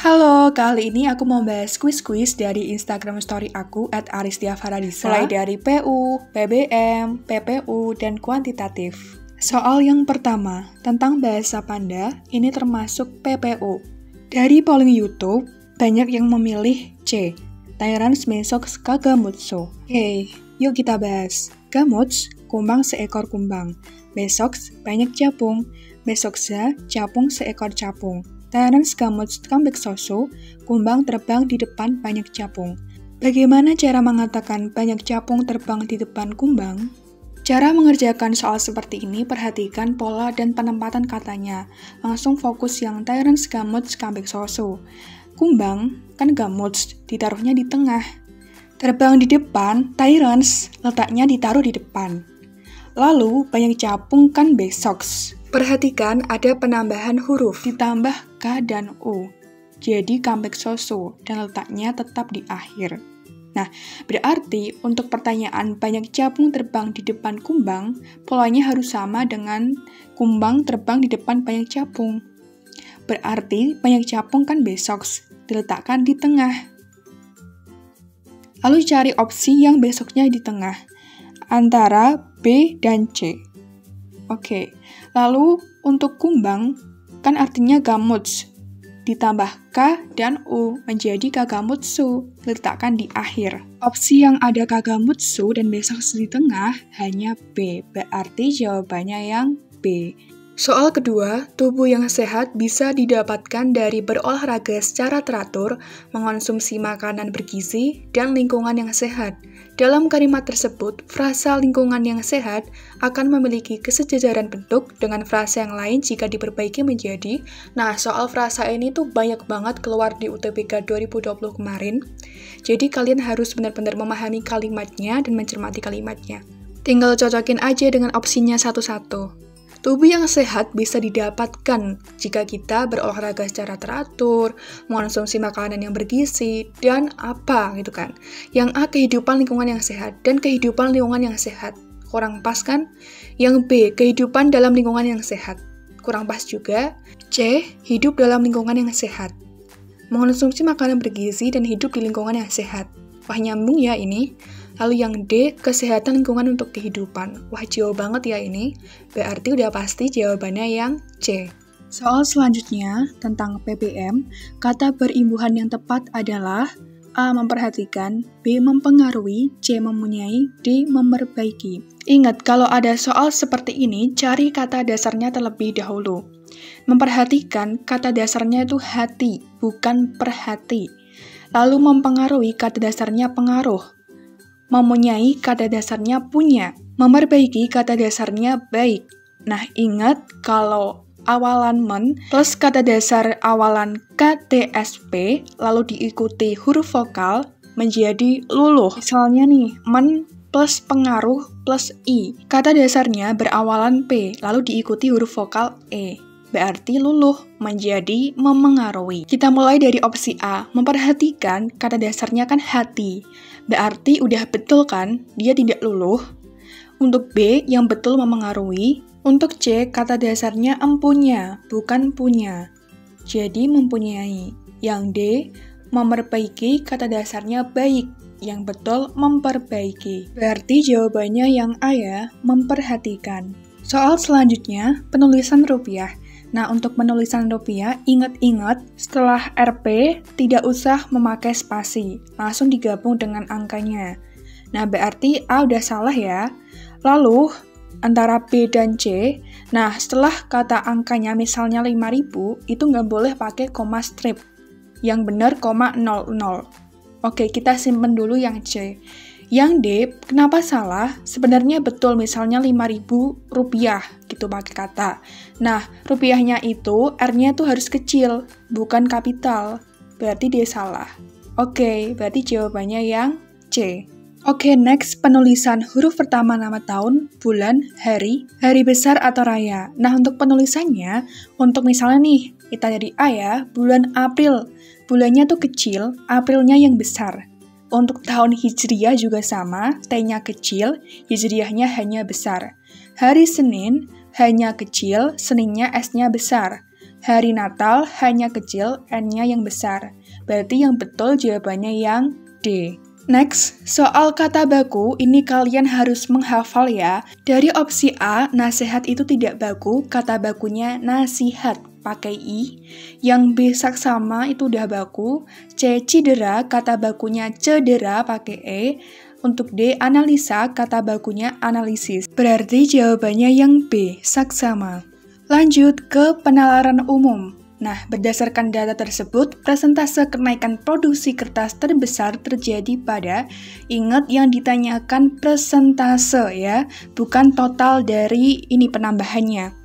Halo, kali ini aku mau bahas kuis-kuis dari Instagram story aku @aristiafaradisa, mulai dari PU, PBM, PPU, dan kuantitatif. Soal yang pertama, tentang bahasa panda, ini termasuk PPU. Dari polling YouTube, banyak yang memilih C, Tairans Mesox Kagamutsu. Oke, yuk kita bahas. Gamuts, kumbang seekor kumbang. Mesox, banyak capung. Mesoxa, capung seekor capung. Tairans Gamuts Kambeksoso, kumbang terbang di depan banyak capung. Bagaimana cara mengatakan banyak capung terbang di depan kumbang? Cara mengerjakan soal seperti ini, perhatikan pola dan penempatan katanya. Langsung fokus yang Tairans Gamuts Kambeksoso. Kumbang, kan Gamuts, ditaruhnya di tengah. Terbang di depan, Tairans, letaknya ditaruh di depan. Lalu, banyak capung kan Besox. Perhatikan ada penambahan huruf, ditambah K dan U. Jadi Kambeksoso, dan letaknya tetap di akhir. Nah, berarti untuk pertanyaan banyak capung terbang di depan kumbang, polanya harus sama dengan kumbang terbang di depan banyak capung. Berarti banyak capung kan Besox, diletakkan di tengah. Lalu cari opsi yang besoknya di tengah, antara B dan C. Oke, lalu untuk kumbang, kan artinya gamuts, ditambah K dan U menjadi kagamutsu, letakkan di akhir. Opsi yang ada kagamutsu dan besok di tengah hanya B, berarti jawabannya yang B. Soal kedua, tubuh yang sehat bisa didapatkan dari berolahraga secara teratur, mengonsumsi makanan bergizi, dan lingkungan yang sehat. Dalam kalimat tersebut, frasa lingkungan yang sehat akan memiliki kesejajaran bentuk dengan frasa yang lain jika diperbaiki menjadi. Nah, soal frasa ini tuh banyak banget keluar di UTBK 2020 kemarin. Jadi kalian harus benar-benar memahami kalimatnya dan mencermati kalimatnya. Tinggal cocokin aja dengan opsinya satu-satu. Tubuh yang sehat bisa didapatkan jika kita berolahraga secara teratur, mengonsumsi makanan yang bergizi, dan apa gitu kan. Yang A, kehidupan lingkungan yang sehat, dan kehidupan lingkungan yang sehat. Kurang pas kan? Yang B, kehidupan dalam lingkungan yang sehat. Kurang pas juga. C, hidup dalam lingkungan yang sehat. Mengonsumsi makanan bergizi dan hidup di lingkungan yang sehat. Wah, nyambung ya ini. Lalu yang D, kesehatan lingkungan untuk kehidupan. Wah, jauh banget ya ini. Berarti udah pasti jawabannya yang C. Soal selanjutnya, tentang PBM, kata berimbuhan yang tepat adalah A. Memperhatikan, B. Mempengaruhi, C. Mempunyai, D. Memperbaiki. Ingat, kalau ada soal seperti ini, cari kata dasarnya terlebih dahulu. Memperhatikan, kata dasarnya itu hati, bukan perhati. Lalu mempengaruhi, kata dasarnya pengaruh. Mempunyai, kata dasarnya punya. Memperbaiki, kata dasarnya baik. Nah, ingat kalau awalan men plus kata dasar awalan KTSP lalu diikuti huruf vokal menjadi luluh. Misalnya nih, men plus pengaruh plus I. Kata dasarnya berawalan P lalu diikuti huruf vokal E. Berarti luluh menjadi memengaruhi. Kita mulai dari opsi A. Memperhatikan, kata dasarnya kan hati. Berarti udah betul kan, dia tidak luluh. Untuk B, yang betul memengaruhi. Untuk C, kata dasarnya empunya, bukan punya. Jadi mempunyai. Yang D, memperbaiki, kata dasarnya baik. Yang betul memperbaiki. Berarti jawabannya yang A ya, memperhatikan. Soal selanjutnya, penulisan rupiah. Nah, untuk penulisan rupiah, ingat-ingat setelah RP tidak usah memakai spasi, langsung digabung dengan angkanya. Nah, berarti A udah salah ya. Lalu, antara B dan C, nah setelah kata angkanya misalnya 5.000, itu nggak boleh pakai koma strip. Yang benar, 00. Oke, kita simpen dulu yang C. Yang D, kenapa salah? Sebenarnya betul, misalnya 5.000 rupiah, gitu pakai kata. Nah, rupiahnya itu, R-nya tuh harus kecil, bukan kapital. Berarti dia salah. Oke, berarti jawabannya yang C. Oke, next, penulisan huruf pertama nama tahun, bulan, hari besar atau raya. Nah, untuk penulisannya, untuk misalnya nih, kita dari A ya, bulan April. Bulannya tuh kecil, Aprilnya yang besar. Untuk tahun Hijriyah juga sama, T-nya kecil, Hijriyahnya hanya besar. Hari Senin, H-nya kecil, Seninnya S-nya besar. Hari Natal hanya kecil, N-nya yang besar. Berarti yang betul jawabannya yang D. Next, soal kata baku, ini kalian harus menghafal ya. Dari opsi A, nasihat itu tidak baku, kata bakunya nasihat, pakai I. Yang B, saksama, itu udah baku. C, cidera, kata bakunya cedera, pakai E. Untuk D, analisa, kata bakunya analisis. Berarti jawabannya yang B, saksama. Lanjut ke penalaran umum. Nah, berdasarkan data tersebut, persentase kenaikan produksi kertas terbesar terjadi pada, ingat yang ditanyakan persentase ya, bukan total dari ini penambahannya.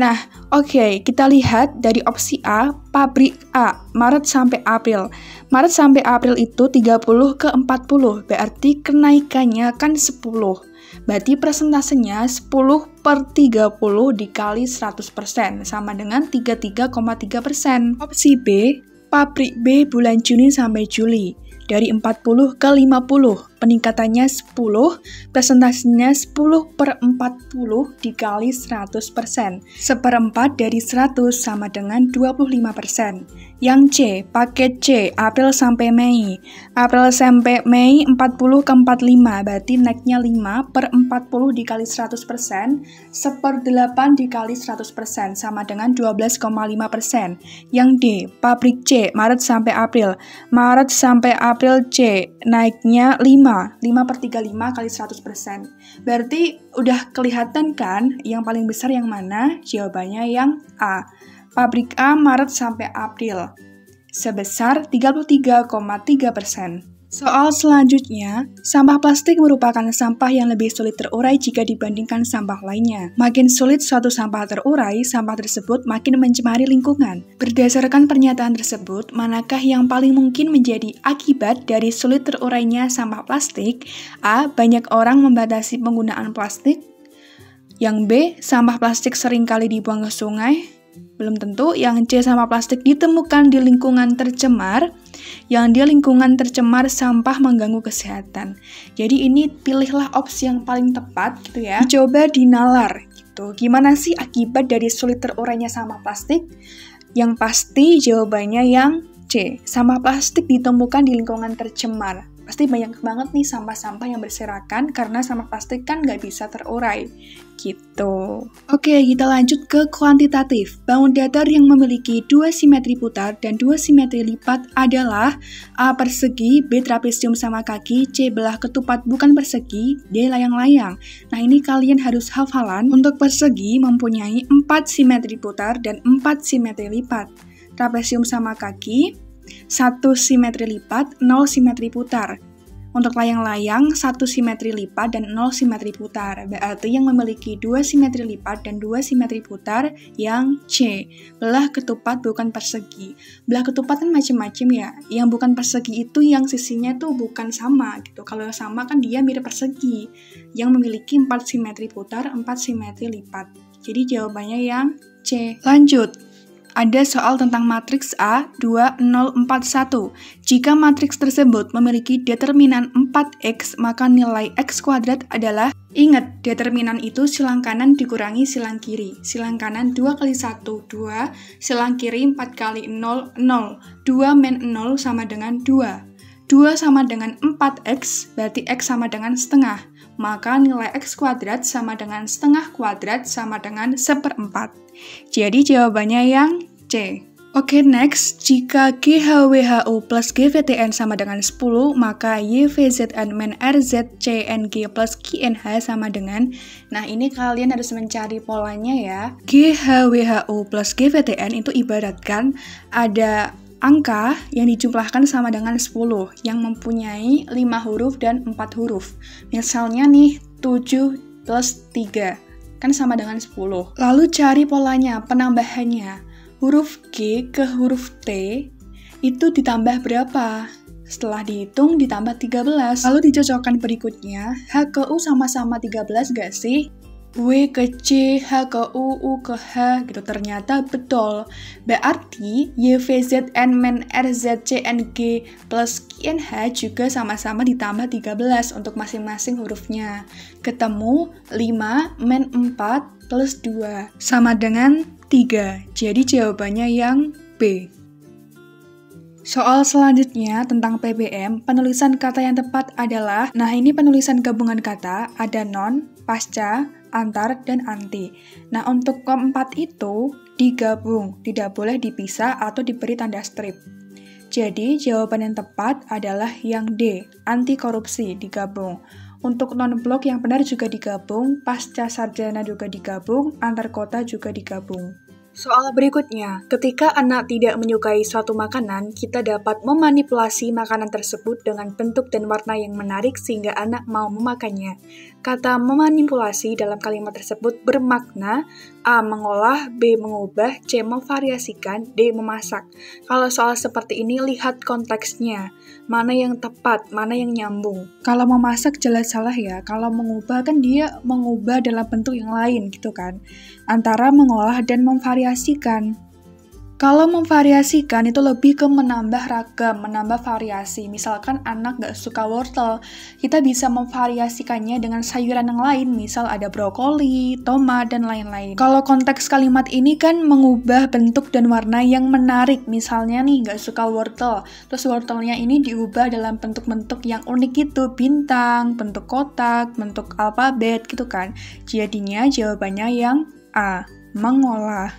Nah, oke, kita lihat dari opsi A, pabrik A, Maret sampai April. Maret sampai April itu 30 ke 40, berarti kenaikannya kan 10. Berarti persentasenya 10/30 dikali 100%, sama dengan 33,3%. Opsi B, pabrik B bulan Juni sampai Juli. Dari 40 ke 50, peningkatannya 10, persentasenya 10/40 dikali 100%. 1/4 dari 100 sama dengan 25%. Yang C, paket C, April sampai Mei. April sampai Mei 40 ke 45, berarti naiknya 5/40 dikali 100%, 1/8 dikali 100%, sama dengan 12,5%. Yang D, pabrik C, Maret sampai April. Maret sampai April C, naiknya 5/35 kali 100%. Berarti udah kelihatan kan yang paling besar yang mana? Jawabannya yang A. Pabrik A Maret sampai April, sebesar 33,3%. Soal selanjutnya, sampah plastik merupakan sampah yang lebih sulit terurai jika dibandingkan sampah lainnya. Makin sulit suatu sampah terurai, sampah tersebut makin mencemari lingkungan. Berdasarkan pernyataan tersebut, manakah yang paling mungkin menjadi akibat dari sulit terurainya sampah plastik? A. Banyak orang membatasi penggunaan plastik. Yang B. Sampah plastik seringkali dibuang ke sungai. Belum tentu. Yang C, sampah plastik ditemukan di lingkungan tercemar. Yang di lingkungan tercemar sampah mengganggu kesehatan. Jadi ini pilihlah opsi yang paling tepat gitu ya. Coba dinalar gitu. Gimana sih akibat dari sulit terurainya sampah plastik? Yang pasti jawabannya yang C, sampah plastik ditemukan di lingkungan tercemar. Pasti banyak banget nih sampah-sampah yang berserakan karena sampah plastik kan nggak bisa terurai. Gitu. Oke, kita lanjut ke kuantitatif. Bangun datar yang memiliki 2 simetri putar dan 2 simetri lipat adalah A. Persegi, B. Trapesium sama kaki, C. Belah ketupat bukan persegi, D. Layang-layang. Nah, ini kalian harus hafalan. Untuk persegi mempunyai 4 simetri putar dan 4 simetri lipat. Trapesium sama kaki, 1 simetri lipat, 0 simetri putar. Untuk layang-layang, 1 simetri lipat dan 0 simetri putar. Berarti yang memiliki 2 simetri lipat dan 2 simetri putar yang C. Belah ketupat bukan persegi. Belah ketupat kan macam-macam ya. Yang bukan persegi itu yang sisinya tuh bukan sama gitu. Kalau yang sama kan dia mirip persegi. Yang memiliki 4 simetri putar, 4 simetri lipat. Jadi jawabannya yang C. Lanjut. Ada soal tentang matriks A 2, 0, 4, 1. Jika matriks tersebut memiliki determinan 4X, maka nilai X kuadrat adalah, ingat, determinan itu silang kanan dikurangi silang kiri. Silang kanan 2 kali 1, 2. Silang kiri 4 kali 0, 0. 2 min 0 sama dengan 2. 2 sama dengan 4X, berarti X sama dengan setengah. Maka nilai X kuadrat sama dengan setengah kuadrat sama dengan 1/4. Jadi jawabannya yang C. Oke, next. Jika GHWHU plus GVTN sama dengan 10, maka YVZN min RZCNG plus QNH sama dengan, nah ini kalian harus mencari polanya ya. GHWHU plus GVTN itu ibaratkan ada angka yang dijumlahkan sama dengan 10, yang mempunyai 5 huruf dan 4 huruf. Misalnya nih, 7 plus 3. Kan sama dengan 10. Lalu cari polanya, penambahannya. Huruf G ke huruf T itu ditambah berapa? Setelah dihitung ditambah 13. Lalu dicocokkan berikutnya, H ke U sama-sama 13 gak sih? W ke C, H ke U ke H, gitu. Ternyata betul. Berarti YVZN min RZCNG plus QNH juga sama-sama ditambah 13 untuk masing-masing hurufnya. Ketemu 5 min 4 plus 2 sama dengan 3. Jadi jawabannya yang B. Soal selanjutnya tentang PBM, penulisan kata yang tepat adalah, nah ini penulisan gabungan kata, ada non, pasca, antar, dan anti. Nah untuk keempat itu digabung, tidak boleh dipisah atau diberi tanda strip. Jadi jawaban yang tepat adalah yang D, anti korupsi, digabung. Untuk non-blok yang benar juga digabung, pasca sarjana juga digabung, antar kota juga digabung. Soal berikutnya, ketika anak tidak menyukai suatu makanan, kita dapat memanipulasi makanan tersebut dengan bentuk dan warna yang menarik sehingga anak mau memakannya. Kata memanipulasi dalam kalimat tersebut bermakna A. Mengolah, B. Mengubah, C. Memvariasikan, D. Memasak. Kalau soal seperti ini, lihat konteksnya. Mana yang tepat, mana yang nyambung. Kalau memasak jelas salah ya, kalau mengubah kan dia mengubah dalam bentuk yang lain gitu kan. Antara mengolah dan memvariasikan. Kalau memvariasikan itu lebih ke menambah ragam, menambah variasi. Misalkan anak nggak suka wortel, kita bisa memvariasikannya dengan sayuran yang lain, misal ada brokoli, tomat, dan lain-lain. Kalau konteks kalimat ini kan mengubah bentuk dan warna yang menarik. Misalnya nih nggak suka wortel, terus wortelnya ini diubah dalam bentuk-bentuk yang unik gitu, bintang, bentuk kotak, bentuk alfabet gitu kan. Jadinya jawabannya yang A, mengolah.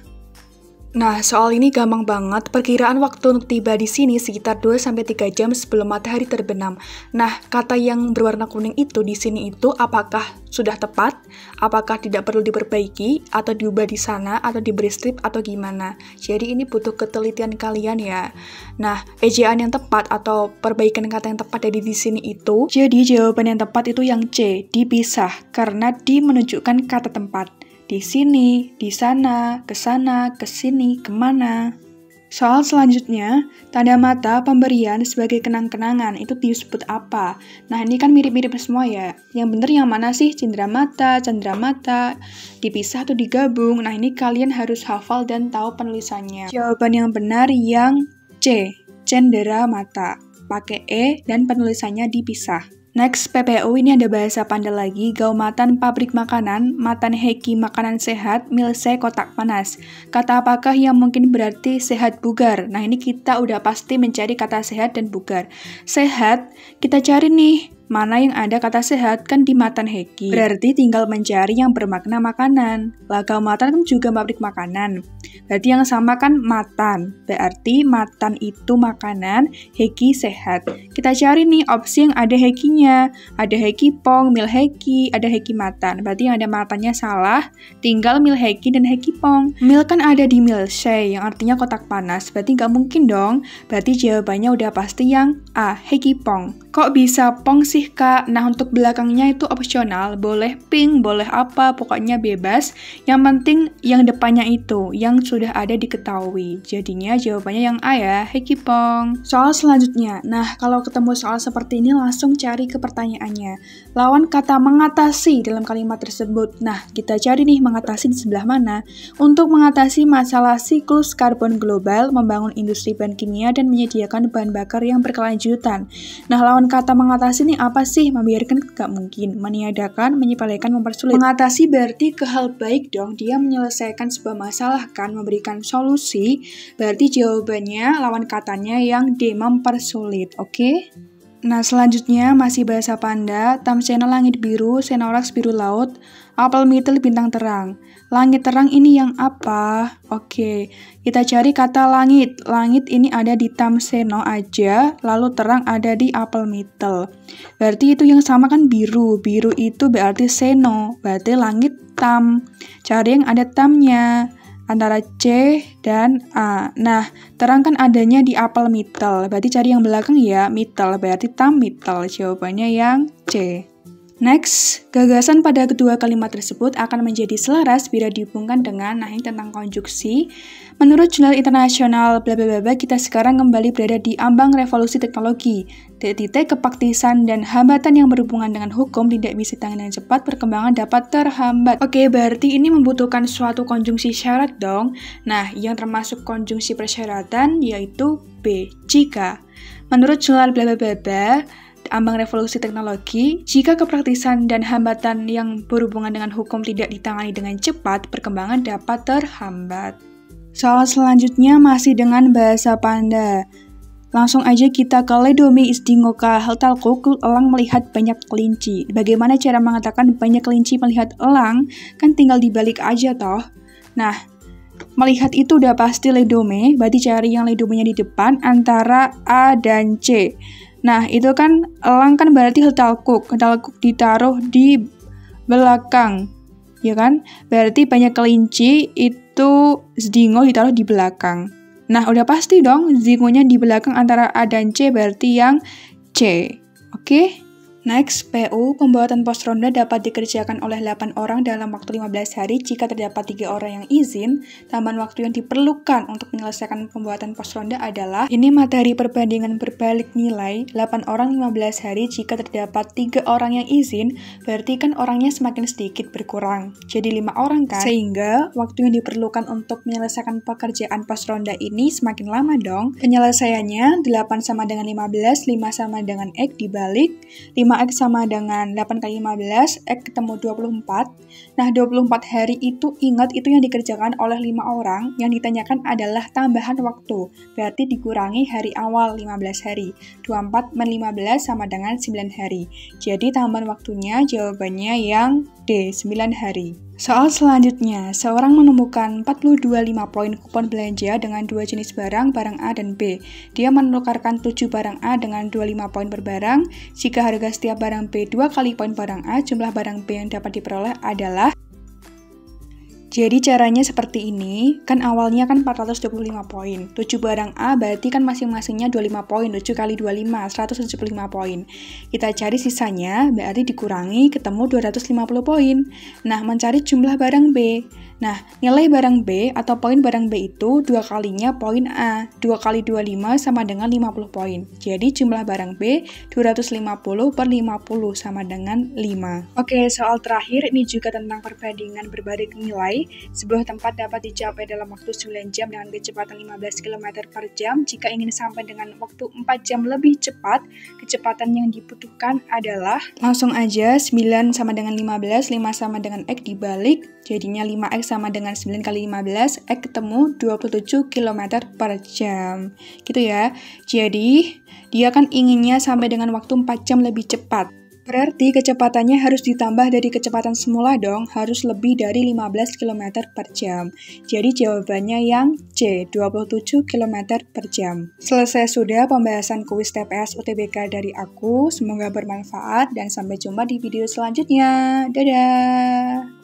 Nah, soal ini gampang banget. Perkiraan waktu untuk tiba di sini sekitar 2-3 jam sebelum matahari terbenam. Nah, kata yang berwarna kuning itu di sini itu apakah sudah tepat? Apakah tidak perlu diperbaiki? Atau diubah di sana? Atau diberi strip? Atau gimana? Jadi ini butuh ketelitian kalian ya. Nah, ejaan yang tepat atau perbaikan kata yang tepat dari di sini itu, jadi jawaban yang tepat itu yang C, dipisah. Karena di menunjukkan kata tempat. Di sini, di sana, ke sini, kemana. Soal selanjutnya, tanda mata pemberian sebagai kenang-kenangan itu disebut apa? Nah, ini kan mirip-mirip semua ya. Yang benar yang mana sih? Cendramata, dipisah atau digabung? Nah, ini kalian harus hafal dan tahu penulisannya. Jawaban yang benar yang C, cenderamata. Pakai E dan penulisannya dipisah. Next, PPU ini ada bahasa Panda lagi, gaumatan pabrik makanan, matan heki makanan sehat, milse kotak panas. Kata apakah yang mungkin berarti sehat bugar? Nah, ini kita udah pasti mencari kata sehat dan bugar. Sehat, kita cari nih, mana yang ada kata sehat kan di matan heki. Berarti tinggal mencari yang bermakna makanan. Lah, gaumatan kan juga pabrik makanan. Berarti yang sama kan matan. Berarti matan itu makanan, heki sehat. Kita cari nih opsi yang ada hekinya. Ada heki pong, mil heki, ada heki matan. Berarti yang ada matannya salah, tinggal mil heki dan heki pong. Mil kan ada di milse, yang artinya kotak panas. Berarti nggak mungkin dong. Berarti jawabannya udah pasti yang A, heki pong. Kok bisa pong sih, Kak? Nah, untuk belakangnya itu opsional. Boleh pink, boleh apa, pokoknya bebas. Yang penting yang depannya itu, yang sudah ada diketahui. Jadinya jawabannya yang A ya, heki pong. Soal selanjutnya. Nah, kalau ketemu soal seperti ini langsung cari ke pertanyaannya. Lawan kata mengatasi dalam kalimat tersebut. Nah, kita cari nih mengatasi di sebelah mana. Untuk mengatasi masalah siklus karbon global, membangun industri bahan kimia dan menyediakan bahan bakar yang berkelanjutan. Nah, lawan kata mengatasi ini apa sih? Membiarkan gak mungkin. Meniadakan, menyepelekan, mempersulit. Mengatasi berarti ke hal baik dong. Dia menyelesaikan sebuah masalah kan, memberikan solusi. Berarti jawabannya lawan katanya yang D, mempersulit. Oke? Nah, selanjutnya masih bahasa Panda. Tamsena langit biru, senoraks biru laut, apel mitel bintang terang. Langit terang ini yang apa? Oke, kita cari kata langit. Langit ini ada di Tamseno aja, lalu terang ada di apel mitel. Berarti itu yang sama kan biru. Biru itu berarti seno, berarti langit tam. Cari yang ada tamnya. Antara C dan A. Nah, terang kan adanya di apel mitel. Berarti cari yang belakang ya, mitel. Berarti tam mitel. Jawabannya yang C. Next, gagasan pada kedua kalimat tersebut akan menjadi selaras bila dihubungkan dengan, nah ini tentang konjuksi. Menurut jurnal internasional bla bla bla, kita sekarang kembali berada di ambang revolusi teknologi. Titik kepraktisan dan hambatan yang berhubungan dengan hukum tidak bisa ditangani dengan cepat, perkembangan dapat terhambat. Oke, berarti ini membutuhkan suatu konjungsi syarat dong. Nah, yang termasuk konjungsi persyaratan yaitu B, jika. Menurut jurnal bla bla bla, ambang revolusi teknologi, jika kepraktisan dan hambatan yang berhubungan dengan hukum tidak ditangani dengan cepat, perkembangan dapat terhambat. Soal selanjutnya masih dengan bahasa Panda. Langsung aja kita ke Ledomi isdingoka heltalkukul elang melihat banyak kelinci. Bagaimana cara mengatakan banyak kelinci melihat elang? Kan tinggal dibalik aja toh. Nah, melihat itu udah pasti ledome, berarti cari yang ledomenya di depan antara A dan C. Nah, itu kan elang kan berarti heltalkuk ditaruh di belakang. Ya kan? Berarti banyak kelinci itu zdingo ditaruh di belakang. Nah, udah pasti dong, zingonya di belakang antara A dan C, berarti yang C. Oke? Next, PU, pembuatan pos ronda dapat dikerjakan oleh 8 orang dalam waktu 15 hari jika terdapat 3 orang yang izin. Tambahan waktu yang diperlukan untuk menyelesaikan pembuatan pos ronda adalah, ini materi perbandingan berbalik nilai, 8 orang 15 hari jika terdapat 3 orang yang izin, berarti kan orangnya semakin sedikit berkurang. Jadi 5 orang kan? Sehingga, waktu yang diperlukan untuk menyelesaikan pekerjaan pos ronda ini semakin lama dong. Penyelesaiannya, 8 sama dengan 15, 5 sama dengan X dibalik, 5X sama dengan 8 kali 15, X ketemu 24. Nah, 24 hari itu ingat itu yang dikerjakan oleh 5 orang, yang ditanyakan adalah tambahan waktu, berarti dikurangi hari awal 15 hari. 24 men 15 sama dengan 9 hari. Jadi tambahan waktunya jawabannya yang D, 9 hari. Soal selanjutnya, seorang menemukan 42,5 poin kupon belanja dengan 2 jenis barang A dan B. Dia menukarkan 7 barang A dengan 25 poin per barang. Jika harga setiap barang B 2 kali poin barang A, jumlah barang B yang dapat diperoleh adalah. Jadi caranya seperti ini, kan awalnya kan 425 poin. 7 barang A berarti kan masing-masingnya 25 poin, 7 kali 25, 175 poin. Kita cari sisanya, berarti dikurangi ketemu 250 poin. Nah, mencari jumlah barang B. Nah, nilai barang B atau poin barang B itu 2 kalinya poin A. 2 kali 25 sama dengan 50 poin. Jadi jumlah barang B 250 per 50 sama dengan 5. Oke, soal terakhir ini juga tentang perbandingan berbalik nilai. Sebuah tempat dapat dicapai dalam waktu 9 jam dengan kecepatan 15 km per jam. Jika ingin sampai dengan waktu 4 jam lebih cepat, kecepatan yang dibutuhkan adalah, langsung aja 9 sama dengan 15, 5 sama dengan X dibalik, jadinya 5X sama dengan 9 kali 15, X ketemu 27 km per jam. Gitu ya. Jadi, dia kan inginnya sampai dengan waktu 4 jam lebih cepat. Berarti kecepatannya harus ditambah dari kecepatan semula dong, harus lebih dari 15 km per jam. Jadi jawabannya yang C, 27 km per jam. Selesai sudah pembahasan kuis TPS UTBK dari aku, semoga bermanfaat dan sampai jumpa di video selanjutnya. Dadah!